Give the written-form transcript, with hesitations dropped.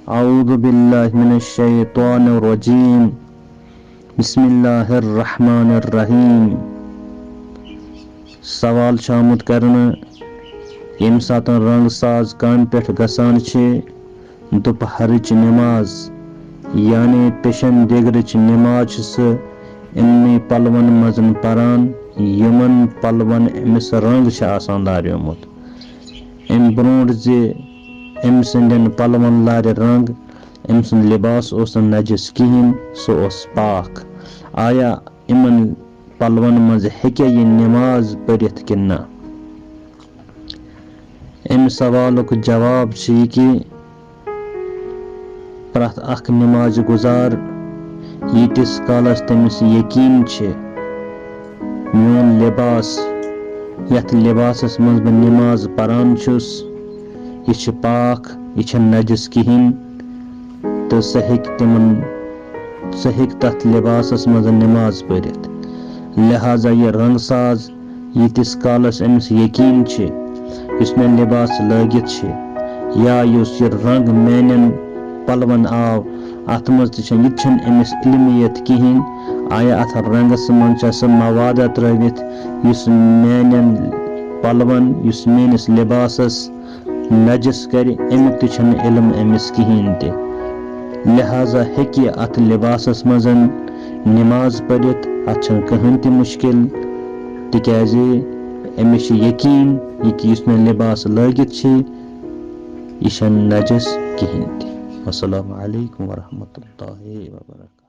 औज़ु बिल्लाहि मिनश शैतानिर रजीम। बिस्मिल्लाहिर रहमानिर रहीम। सवाल शामुत करना यम सातन रंग साज काम पे गसान दोपहरच नमाज यानी पेशन दिगरच नमाज इमनी पलवन मजन परान यमन पलवन अमिस रंग आसान लारियोमुत। अम ब्रोट जे अम संदन पलवन लार रंग अम सुंद लिबास ओस नजस कहिन सो ओस पाक। आया इमन पलवन मज हेके ये नमाज पढ़ित कि ना। अम सवालुक जवाब कि प्रथ अख नमाज गुजार यीटिस कालस तमिस यकीन मोन लिबास यथ लिबासस मज बह नमाज परान छुस यह पाक यह नजस कहिन तो सह तथ लिबासस मज नमाज पढ़ित। लिहाजा यह रंग साज यीटिस कालस अमिस यकीन युस मे लिबास लगित या युस यह रंग मेनन पलवन आव अत मज अमिस इल्मियत कहिन। आया अथ रंगस मज सह मवादा त्रवित युस मेनन पलवन युस मेनिस लिबासस नजस कर अमुक इल्म अमिस कहिन ते। लिहाजा हेकि अथ लिबासस मजन नमाज पढ़ित अत कहन ते मुश्किल तिकाज अमिस यकीन कि युस मे लिबास लगित यह नजस कहिन ते। अस्सलामु अलैकुम वरहमतुल्लाहि वबरकातुहू।